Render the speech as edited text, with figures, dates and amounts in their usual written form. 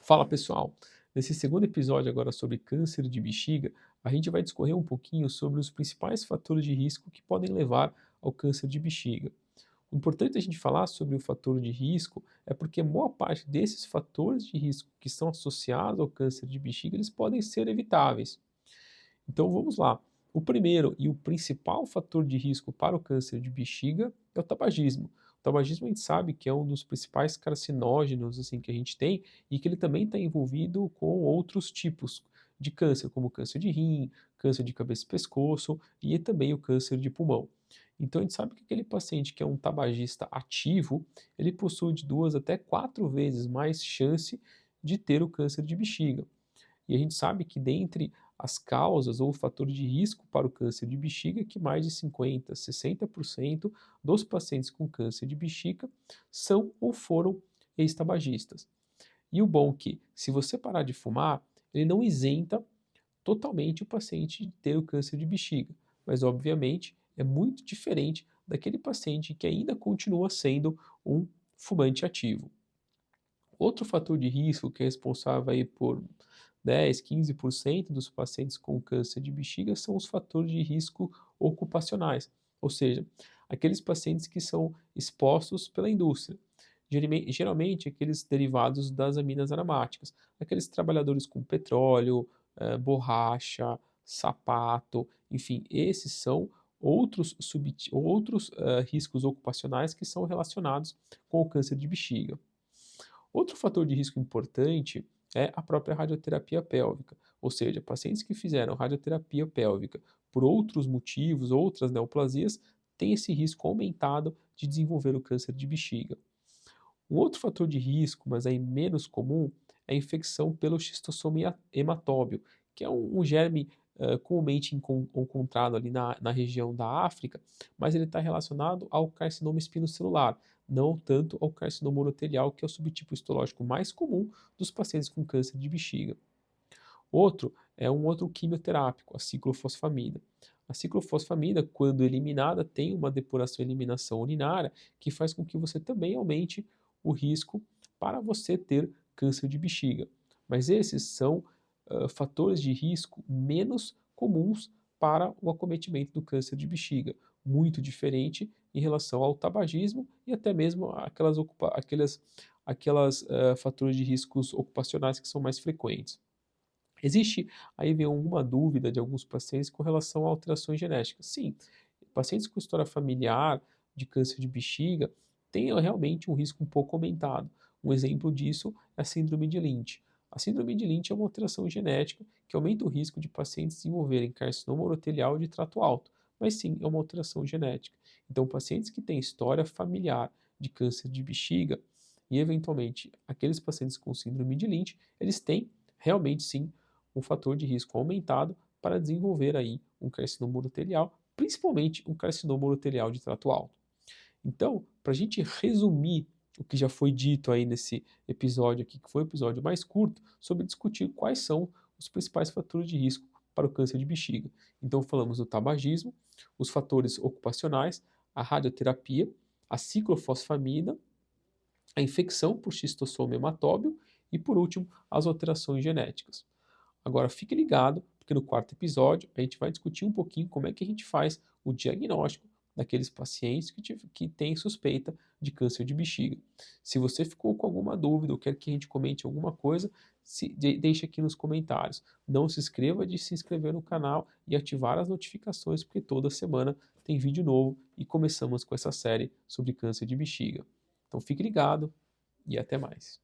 Fala pessoal, nesse segundo episódio agora sobre câncer de bexiga, a gente vai discorrer um pouquinho sobre os principais fatores de risco que podem levar ao câncer de bexiga. O importante a gente falar sobre o fator de risco é porque a maior parte desses fatores de risco que estão associados ao câncer de bexiga, eles podem ser evitáveis. Então vamos lá. O primeiro e o principal fator de risco para o câncer de bexiga é o tabagismo. O tabagismo a gente sabe que é um dos principais carcinógenos assim, que a gente tem e que ele também está envolvido com outros tipos de câncer, como câncer de rim, câncer de cabeça e pescoço e também o câncer de pulmão. Então a gente sabe que aquele paciente que é um tabagista ativo, ele possui de 2 até 4 vezes mais chance de ter o câncer de bexiga. E a gente sabe que dentre as causas ou fatores de risco para o câncer de bexiga, que mais de 50, 60% dos pacientes com câncer de bexiga são ou foram ex-tabagistas. E o bom é que, se você parar de fumar, ele não isenta totalmente o paciente de ter o câncer de bexiga, mas obviamente é muito diferente daquele paciente que ainda continua sendo um fumante ativo. Outro fator de risco que é responsável aí por 10, 15% dos pacientes com câncer de bexiga são os fatores de risco ocupacionais, ou seja, aqueles pacientes que são expostos pela indústria. Geralmente aqueles derivados das aminas aromáticas, aqueles trabalhadores com petróleo, borracha, sapato, enfim, esses são outros riscos ocupacionais que são relacionados com o câncer de bexiga. Outro fator de risco importante é a própria radioterapia pélvica, ou seja, pacientes que fizeram radioterapia pélvica por outros motivos, outras neoplasias, têm esse risco aumentado de desenvolver o câncer de bexiga. Um outro fator de risco, mas aí menos comum, é a infecção pelo xistosoma hematóbio, que é um germe comumente encontrado ali na região da África, mas ele está relacionado ao carcinoma espinocelular, não tanto ao carcinoma urotelial, que é o subtipo histológico mais comum dos pacientes com câncer de bexiga. Outro é um outro quimioterápico, a ciclofosfamida. A ciclofosfamida, quando eliminada, tem uma depuração e eliminação urinária que faz com que você também aumente o risco para você ter câncer de bexiga. Mas esses são fatores de risco menos comuns para o acometimento do câncer de bexiga, muito diferente em relação ao tabagismo e até mesmo aquelas fatores de riscos ocupacionais que são mais frequentes. Existe aí vem alguma dúvida de alguns pacientes com relação a alterações genéticas. Sim, pacientes com história familiar de câncer de bexiga têm realmente um risco um pouco aumentado. Um exemplo disso é a síndrome de Lynch. A síndrome de Lynch é uma alteração genética que aumenta o risco de pacientes desenvolverem carcinoma urotelial de trato alto, mas sim é uma alteração genética. Então, pacientes que têm história familiar de câncer de bexiga e, eventualmente, aqueles pacientes com síndrome de Lynch, eles têm realmente sim um fator de risco aumentado para desenvolver aí um carcinoma urotelial, principalmente um carcinoma urotelial de trato alto. Então, para a gente resumir o que já foi dito aí nesse episódio aqui, que foi o episódio mais curto, sobre discutir quais são os principais fatores de risco para o câncer de bexiga. Então, falamos do tabagismo, os fatores ocupacionais, a radioterapia, a ciclofosfamida, a infecção por xistosoma hematóbio e, por último, as alterações genéticas. Agora fique ligado, porque no quarto episódio a gente vai discutir um pouquinho como é que a gente faz o diagnóstico daqueles pacientes que têm suspeita de câncer de bexiga. Se você ficou com alguma dúvida ou quer que a gente comente alguma coisa, deixe aqui nos comentários. Não se esqueça de se inscrever no canal e ativar as notificações, porque toda semana tem vídeo novo e começamos com essa série sobre câncer de bexiga. Então fique ligado e até mais.